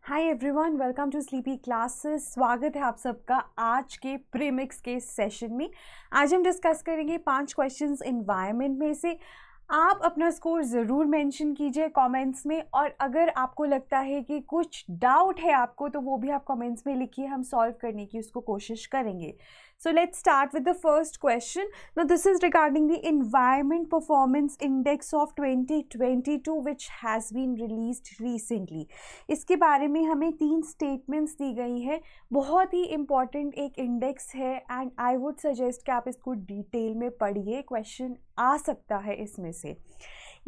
Hi everyone, welcome to sleepy classes. स्वागत है आप सबका आज के प्रीमिक्स के सेशन में। आज हम डिस्कस करेंगे 5 क्वेश्चंस एनवायरनमेंट में से। आप अपना स्कोर ज़रूर मेंशन कीजिए कमेंट्स में, और अगर आपको लगता है कि कुछ डाउट है आपको तो वो भी आप कमेंट्स में लिखिए, हम सॉल्व करने की उसको कोशिश करेंगे। So let's start with the first question. Now this is regarding the Environment Performance Index of 2022 which has been released recently. इसके बारे में हमें 3 स्टेटमेंट्स दी गई हैं। बहुत ही इम्पॉर्टेंट एक इंडेक्स है एंड आई वुड सजेस्ट कि आप इसको डिटेल में पढ़िए, क्वेश्चन आ सकता है इसमें से।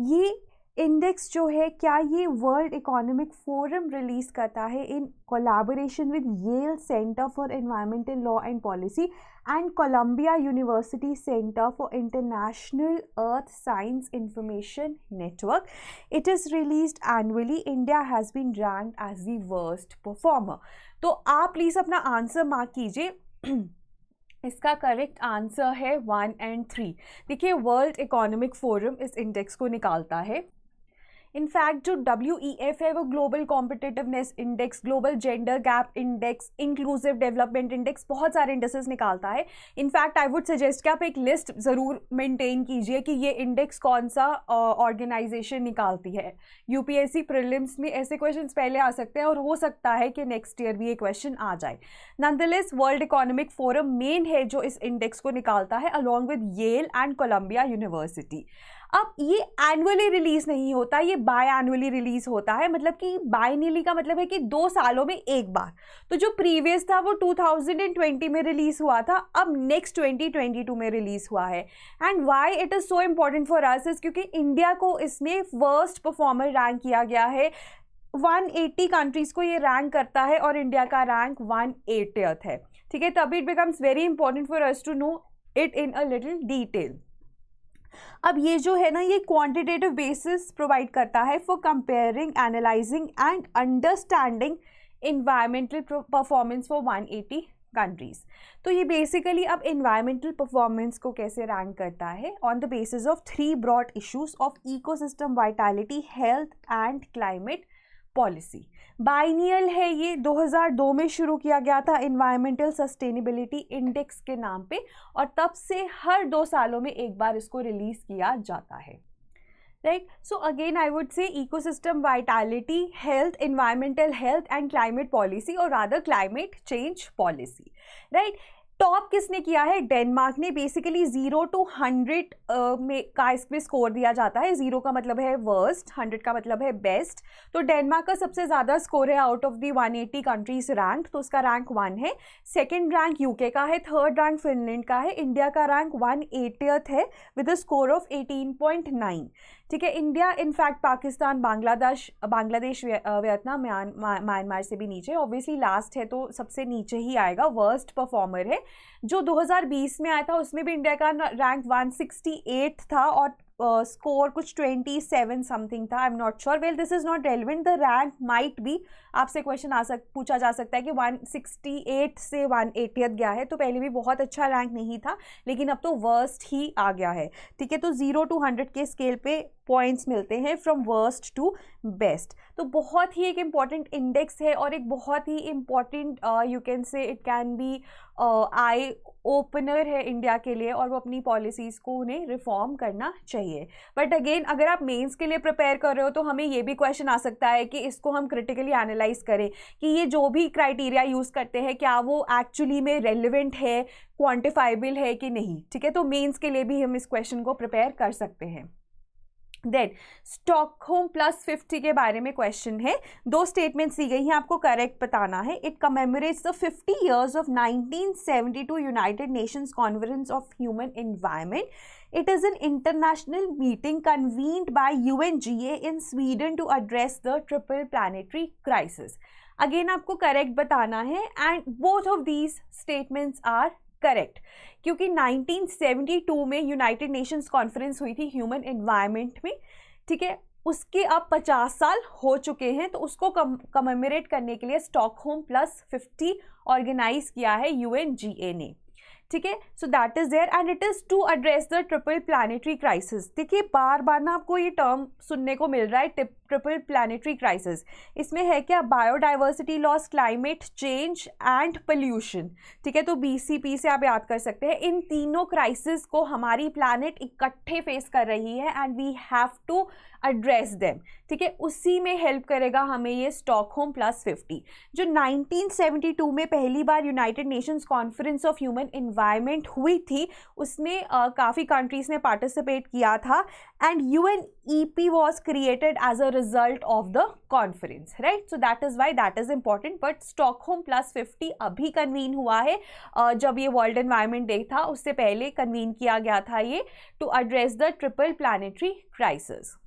ये इंडेक्स जो है, क्या ये वर्ल्ड इकोनॉमिक फोरम रिलीज़ करता है in collaboration with Yale center for environmental law and policy and Columbia university center for international earth science information network. It is released annually. India has been ranked as the worst performer. तो आप please अपना answer mark कीजिए। इसका correct answer है 1 और 3। देखिए, world economic forum इस index को निकालता है। इनफैक्ट जो WEF है वो global competitiveness index, global gender gap index, inclusive development index, बहुत सारे इंडेक्सेस निकालता है। इनफैक्ट आई वुड सजेस्ट कि आप एक लिस्ट ज़रूर मेंटेन कीजिए कि ये इंडेक्स कौन सा ऑर्गेनाइजेशन निकालती है। UPSC प्रीलिम्स में ऐसे क्वेश्चंस पहले आ सकते हैं और हो सकता है कि नेक्स्ट ईयर भी ये क्वेश्चन आ जाए। Nonetheless world economic forum main है जो इस इंडेक्स को निकालता है along with Yale and Columbia university. अब ये एनुअली रिलीज नहीं होता, ये बाय एनुअली रिलीज होता है। मतलब कि बायनियली का मतलब है कि 2 सालों में एक बार। तो जो प्रीवियस था वो 2020 में रिलीज हुआ था, अब नेक्स्ट 2022 में रिलीज हुआ है। And why it is so important for us is क्योंकि इंडिया को इसमें वर्स्ट परफॉर्मर रैंक किया गया है। 180 कंट्रीज़ को ये रैंक करता है और इंडिया का रैंक 180th है। ठीक है, तभी it becomes very important for us to know it in a little detail. अब ये जो है ना, ये क्वांटिटेटिव बेसिस प्रोवाइड करता है for comparing, analysing and understanding environmental performance for 180 countries. तो ये बेसिकली अब इन्वायरमेंटल परफॉर्मेंस को कैसे रैंक करता है on the basis of 3 broad issues of ecosystem vitality, health and climate policy. Biennial है ये, 2002 में शुरू किया गया था इन्वायरमेंटल सस्टेनेबिलिटी इंडेक्स के नाम पे, और तब से हर 2 सालों में एक बार इसको रिलीज किया जाता है। Right, so again I would say ecosystem vitality, health, environmental health and climate policy, और rather climate change policy. Right, top किसने किया है? डेनमार्क ने। बेसिकली 0 to 100 में का इसमें स्कोर दिया जाता है। 0 का मतलब है वर्स्ट, 100 का मतलब है बेस्ट। तो डेनमार्क का सबसे ज़्यादा स्कोर है out of the 180 countries rank, तो उसका रैंक 1 है। सेकेंड रैंक UK का है, थर्ड रैंक फिनलैंड का है, इंडिया का रैंक 180th है विद अ स्कोर ऑफ 18.9। ठीक है, India in fact Pakistan, Bangladesh, Vietnam, Myanmar से भी नीचे, ऑब्वियसली लास्ट है तो सबसे नीचे ही आएगा, वर्स्ट परफॉर्मर है। जो 2020 में आया था उसमें भी इंडिया का रैंक 168 था और स्कोर कुछ 27 समथिंग था। I am not sure, well this is not relevant, the rank might be. आपसे क्वेश्चन पूछा जा सकता है कि 168 से 180th गया है, तो पहले भी बहुत अच्छा रैंक नहीं था, लेकिन अब तो वर्स्ट ही आ गया है। ठीक है, तो 0 to 100 के स्केल पे पॉइंट्स मिलते हैं फ्रॉम वर्स्ट टू बेस्ट। तो बहुत ही एक इम्पॉर्टेंट इंडेक्स है और एक बहुत ही important you can say it can be eye opener है इंडिया के लिए, और वो अपनी पॉलिसीज़ को उन्हें रिफॉर्म करना चाहिए। बट अगेन, अगर आप मेंस के लिए प्रिपेयर कर रहे हो तो हमें ये भी क्वेश्चन आ सकता है कि इसको हम क्रिटिकली एनालाइज करें कि ये जो भी क्राइटेरिया यूज़ करते हैं क्या वो एक्चुअली में रेलिवेंट है, क्वान्टिफाइबल है कि नहीं। ठीक है, तो मेंस के लिए भी हम इस क्वेश्चन को प्रिपेयर कर सकते हैं। देन स्टॉकहोम प्लस 50 के बारे में क्वेश्चन है। 2 स्टेटमेंट्स दी गई हैं, आपको करेक्ट बताना है। It commemorates the 50 years of 1972 United Nations conference of human environment. It is an international meeting convened by UNGA in Sweden to address the triple planetary crisis. Again आपको correct बताना है and both of these statements are correct, क्योंकि 1972 में United Nations conference हुई थी human environment में। ठीक है, उसके अब 50 साल हो चुके हैं, तो उसको कमेमोरेट करने के लिए स्टॉकहोम प्लस 50 ऑर्गेनाइज किया है UNGA ने। ठीक है, so that is there and it is to address the triple planetary crisis. देखिए, बार बार ना आपको ये टर्म सुनने को मिल रहा है, ट्रिपल प्लानिटरी क्राइसिस। इसमें है क्या, biodiversity loss, climate change and pollution. ठीक है, तो BCP से आप याद कर सकते हैं। इन तीनों क्राइसिस को हमारी प्लानिट इकट्ठे फेस कर रही है and we have to address them. ठीक है, उसी में हेल्प करेगा हमें ये स्टॉकहोम +50, जो 1972 में पहली बार United Nations conference of human environment हुई थी। उसमें काफ़ी कंट्रीज ने पार्टिसिपेट किया था and UNEP was created as a result of the conference, right. So that is why that is important. But Stockholm +50 अभी कन्वीन हुआ है, जब ये वर्ल्ड एनवायरनमेंट डे था उससे पहले कन्वीन किया गया था ये, to address the triple planetary crisis.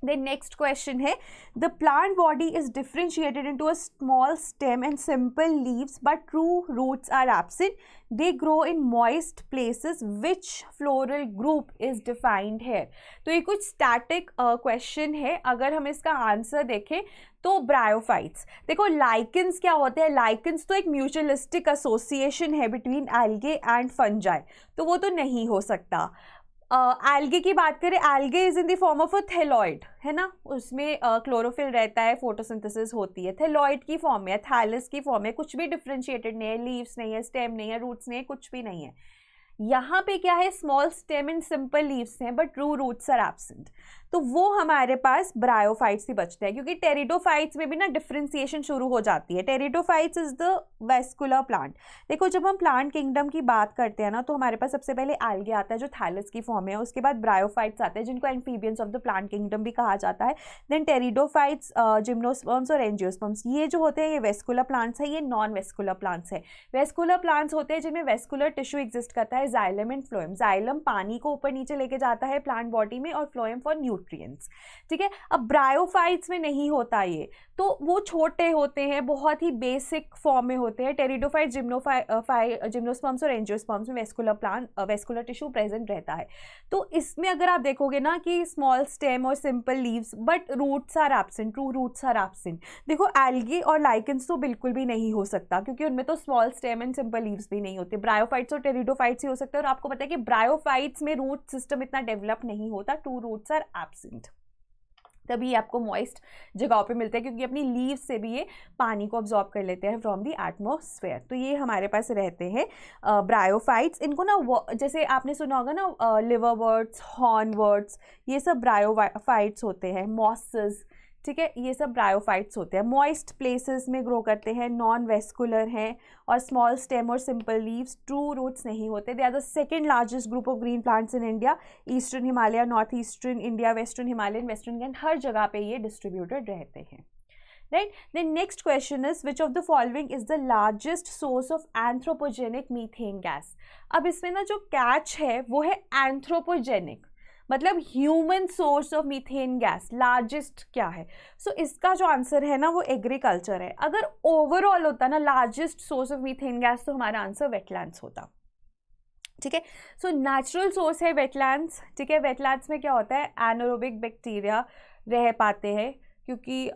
The next question है, the plant body is differentiated into a small stem and simple leaves, but true roots are absent. They grow in moist places. Which floral group is defined here? तो ये कुछ static question है। अगर हम इसका answer देखें तो bryophytes. देखो लाइकेंस क्या होते हैं, लाइकेंस तो एक म्यूचुअलिस्टिक एसोसिएशन है बिटवीन एल्गे एंड फंजाई, तो वो तो नहीं हो सकता। एल्गे की बात करें, algae is in the form of a thalloid, है ना, उसमें क्लोरोफिल रहता है, फोटोसिंथेसिस होती है, थैलॉइड की फॉर्म में, थैलस की फॉर्म में, कुछ भी डिफरेंशिएटेड नहीं है, लीव्स नहीं है, स्टेम नहीं है, रूट्स नहीं है, कुछ भी नहीं है। यहाँ पे क्या है, small stem and simple leaves हैं but true roots are absent, तो वो हमारे पास ब्रायोफाइट्स ही बचते हैं, क्योंकि टेरिडोफाइट्स में भी ना डिफरेंशिएशन शुरू हो जाती है। Pteridophytes is the vascular plant. देखो जब हम प्लांट किंगडम की बात करते हैं ना, तो हमारे पास सबसे पहले एल्गे आता है जो थैलस की फॉर्म है, उसके बाद ब्रायोफाइट्स आते हैं जिनको amphibians of the plant kingdom भी कहा जाता है, देन टेरिडोफाइट्स, जिम्नोस्पर्म्स और एंजियोस्पर्म्स। ये जो होते हैं ये वेस्कुलर प्लांट्स है, ये नॉन वेस्कुलर प्लांट्स है। वेस्कुलर प्लांट्स होते हैं जिनमें वेस्कुलर टिश्यू एग्जिस्ट करता है, जाइलम एंड फ्लोएम। जाइलम पानी को ऊपर नीचे लेके जाता है प्लांट बॉडी में, और फ्लोएम फॉर न्यूट्रिएंट्स। ठीक है, अब ब्रायोफाइट्स में नहीं होता ये, तो वो छोटे होते हैं, बहुत ही बेसिक फॉर्म में होते हैं। टेरिडोफाइट, जिम्नोस्पर्म्स और एंजियोस्पर्म्स में वेस्कुलर टिश्यू प्रेजेंट रहता है। तो इसमें अगर आप देखोगे ना कि स्मॉल स्टेम और simple leaves but roots are absent, true roots are absent. देखो एल्गी और लाइकेंस तो बिल्कुल भी नहीं हो सकता, क्योंकि उनमें तो small stem and simple leaves भी नहीं होते। ब्रायोफाइट्स और टेरिडोफाइट्स ही हो सकते हैं, और आपको पता है कि ब्रायोफाइट्स में रूट सिस्टम इतना डेवलप नहीं होता, ट्रू रूट्स आर एब्सेंट। तभी आपको मॉइस्ट जगहों पे मिलते हैं, क्योंकि अपनी लीव से भी ये पानी को अब्जॉर्ब कर लेते हैं फ्रॉम द एटमॉस्फेयर। तो ये हमारे पास रहते हैं ब्रायोफाइट्स। इनको ना जैसे आपने सुना होगा ना, लिवरवर्ट्स, हॉर्नवर्ट्स, ये सब ब्रायोफाइट्स होते हैं। मॉसेस, ठीक है, ये सब ब्रायोफाइट्स होते हैं। मॉइस्ट प्लेसेस में ग्रो करते हैं, नॉन वेस्कुलर हैं, और स्मॉल स्टेम और सिंपल लीव्स, ट्रू रूट्स नहीं होते। They are the second largest group of green plants in India. Eastern Himalaya, north eastern India, western Himalaya, western Ghat, हर जगह पे ये डिस्ट्रीब्यूटेड रहते हैं, right. Then next question is, which of the following is the largest source of anthropogenic methane gas. अब इसमें ना जो कैच है वो है एंथ्रोपोजेनिक, मतलब human source of methane gas largest क्या है। सो इसका जो आंसर है ना वो एग्रीकल्चर है। अगर ओवरऑल होता ना largest source of methane gas, तो हमारा आंसर वेटलैंड्स होता। ठीक है, सो नेचुरल सोर्स है वेटलैंड्स। ठीक है, वेटलैंड्स में क्या होता है, एनारोबिक बैक्टीरिया रह पाते हैं, क्योंकि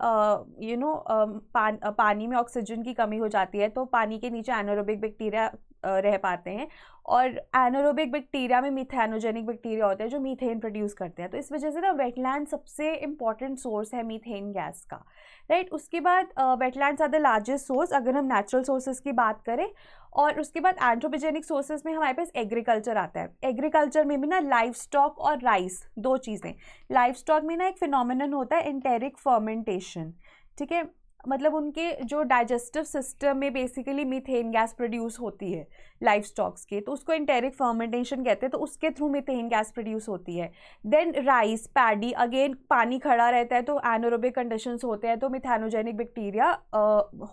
पानी में ऑक्सीजन की कमी हो जाती है, तो पानी के नीचे एनारोबिक बैक्टीरिया रह पाते हैं, और एनारोबिक बैक्टीरिया में मिथेनोजेनिक बैक्टीरिया होते हैं जो मीथेन प्रोड्यूस करते हैं। तो इस वजह से ना वेटलैंड सबसे इंपॉर्टेंट सोर्स है मीथेन गैस का, राइट। उसके बाद wetlands are the largest source अगर हम नेचुरल सोर्सेज की बात करें। और उसके बाद एंथ्रोपोजेनिक सोर्सेज में हमारे पास एग्रीकल्चर आता है। एग्रीकल्चर में भी ना लाइव स्टॉक और राइस, दो चीज़ें। लाइव स्टॉक में ना एक फिनोमिनन होता है एंटेरिक फर्मेंटेशन, ठीक है, मतलब उनके जो डाइजेस्टिव सिस्टम में बेसिकली मीथेन गैस प्रोड्यूस होती है लाइव स्टॉक्स के, तो उसको एंटेरिक फर्मेंटेशन कहते हैं, तो उसके थ्रू मीथेन गैस प्रोड्यूस होती है। देन राइस, पैडी, अगेन पानी खड़ा रहता है तो एनारोबिक कंडीशंस होते हैं, तो मिथेनोजेनिक बैक्टीरिया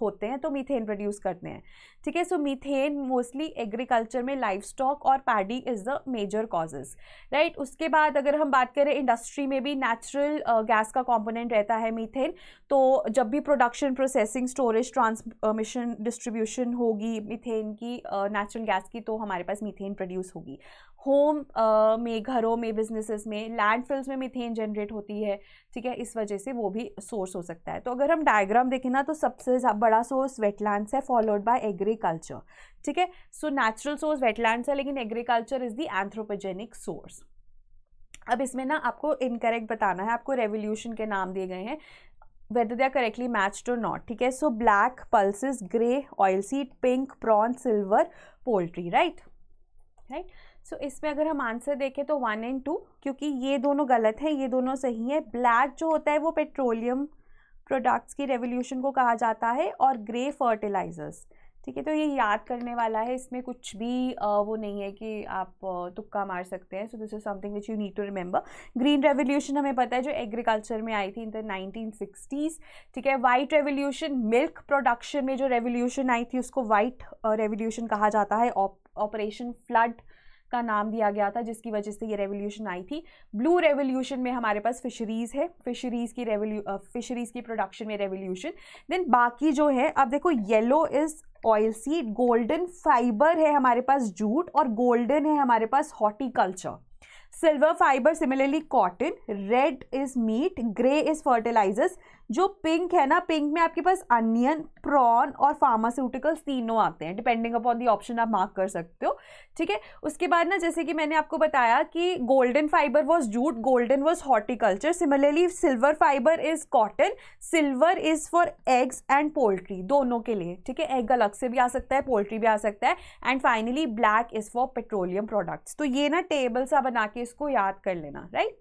होते हैं, तो मीथेन प्रोड्यूस करते हैं। ठीक है, सो मीथेन मोस्टली एग्रीकल्चर में लाइव स्टॉक और paddy is the major causes, right. उसके बाद अगर हम बात करें इंडस्ट्री में भी नेचुरल गैस का कॉम्पोनेंट रहता है मीथेन, तो जब भी production, processing, storage, transmission, distribution होगी मीथेन की, नेचुरल गैस की, तो हमारे पास मीथेन प्रोड्यूस होगी। होम में, घरों में, बिजनेसेस में, लैंडफिल्स में मीथेन जनरेट होती है, ठीक है, इस वजह से वो भी सोर्स हो सकता है। तो अगर हम डायग्राम देखें ना, तो सबसे बड़ा सोर्स वेटलैंड्स है, फॉलोड बाय एग्रीकल्चर। ठीक है, सो नेचुरल सोर्स वेटलैंड्स है, लेकिन agriculture is the anthropogenic source. अब इसमें ना आपको इनकरेक्ट बताना है, आपको रेवोल्यूशन के नाम दिए गए हैं, whether they are correctly matched or not, ठीक है। So black pulses, grey oil seed, pink prawn, silver poultry, right. So इसमें अगर हम आंसर देखें तो 1 और 2, क्योंकि ये दोनों गलत हैं, ये दोनों सही है। ब्लैक जो होता है वो पेट्रोलियम प्रोडक्ट्स की रेवोल्यूशन को कहा जाता है, और ग्रे फर्टिलाइजर्स, ठीक है। तो ये याद करने वाला है, इसमें कुछ भी वो नहीं है कि आप तुक्का मार सकते हैं। So this is something which you need to remember. Green revolution हमें पता है जो एग्रीकल्चर में आई थी इन द 1960s, ठीक है। वाइट रेवोल्यूशन मिल्क प्रोडक्शन में जो रेवोल्यूशन आई थी उसको वाइट रेवोल्यूशन कहा जाता है। ऑपरेशन फ्लड का नाम दिया गया था जिसकी वजह से ये रेवोल्यूशन आई थी। ब्लू रेवोल्यूशन में हमारे पास फिशरीज़ है, फिशरीज़ की प्रोडक्शन में रेवोल्यूशन। देन बाकी जो है, अब देखो yellow is oil seed, golden fibre है हमारे पास जूट, और गोल्डन है हमारे पास horticulture. Silver fibre similarly cotton, red is meat, grey is fertilisers. जो पिंक है ना, पिंक में आपके पास अनियन, प्रॉन और फार्मास्यूटिकल्स तीनों आते हैं, डिपेंडिंग अपॉन दी ऑप्शन आप मार्क कर सकते हो, ठीक है। उसके बाद ना, जैसे कि मैंने आपको बताया कि golden fibre was jute, golden was horticulture. Similarly silver fibre is cotton, silver is for eggs and poultry, दोनों के लिए, ठीक है। एग अलग से भी आ सकता है, पोल्ट्री भी आ सकता है। And finally black is for petroleum products. तो ये ना टेबल सा बना के इसको याद कर लेना, right.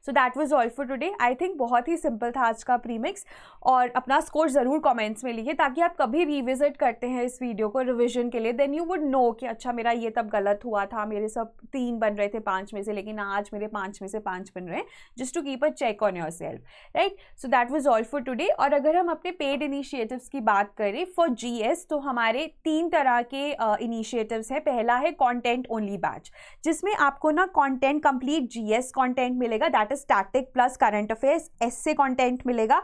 So that was all for today. I think बहुत ही सिंपल था आज का प्रीमिक्स, और अपना स्कोर ज़रूर कमेंट्स में लिखिए ताकि आप कभी रिविजिट करते हैं इस वीडियो को रिवीजन के लिए, देन यू वुड नो कि अच्छा मेरा ये तब गलत हुआ था, मेरे सब 3 बन रहे थे 5 में से, लेकिन आज मेरे 5 में से 5 बन रहे हैं, just to keep a check on yourself, right. So that was all for today. और अगर हम अपने पेड इनिशिएटिव्स की बात करें फॉर GS, तो हमारे 3 तरह के इनिशिएटिव्स हैं। पहला है कॉन्टेंट ओनली बैच, जिसमें आपको ना कॉन्टेंट कंप्लीट GS कॉन्टेंट मिलेगा, that is static plus current affairs, essay content मिलेगा,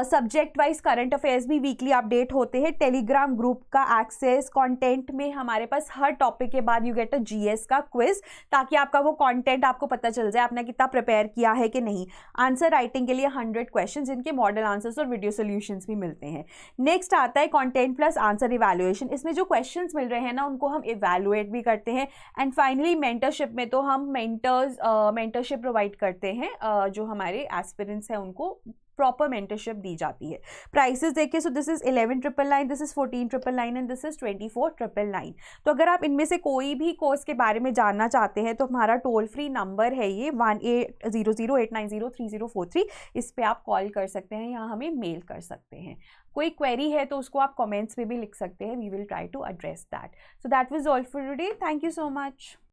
सब्जेक्ट वाइज करंट अफेयर्स भी वीकली अपडेट होते हैं, टेलीग्राम ग्रुप का एक्सेस, कंटेंट में हमारे पास हर टॉपिक के बाद यू गेट अ GS का क्विज, ताकि आपका वो कंटेंट आपको पता चल जाए आपने कितना प्रिपेयर किया है कि नहीं। आंसर राइटिंग के लिए 100 क्वेश्चन, जिनके मॉडल आंसर्स और वीडियो सोल्यूशंस भी मिलते हैं। नेक्स्ट आता है कंटेंट प्लस आंसर इवैल्यूएशन, इसमें जो क्वेश्चन मिल रहे हैं ना उनको हम इवैल्यूएट भी करते हैं। एंड फाइनली मेंटरशिप में तो हम मेंटरशिप प्रोवाइड करते हैं, जो हमारे एस्पिरेंट्स हैं उनको प्रॉपर मेंटरशिप दी जाती है। प्राइसेस देखिए, सो this is 11,999, this is 14,999 and this is 24,999। तो अगर आप इनमें से कोई भी कोर्स के बारे में जानना चाहते हैं तो हमारा टोल फ्री नंबर है ये 1800-890-3043, इस पे आप कॉल कर सकते हैं या हमें मेल कर सकते हैं। कोई क्वेरी है तो उसको आप कमेंट्स में भी लिख सकते हैं, we will try to address that. So that was all for today, thank you so much.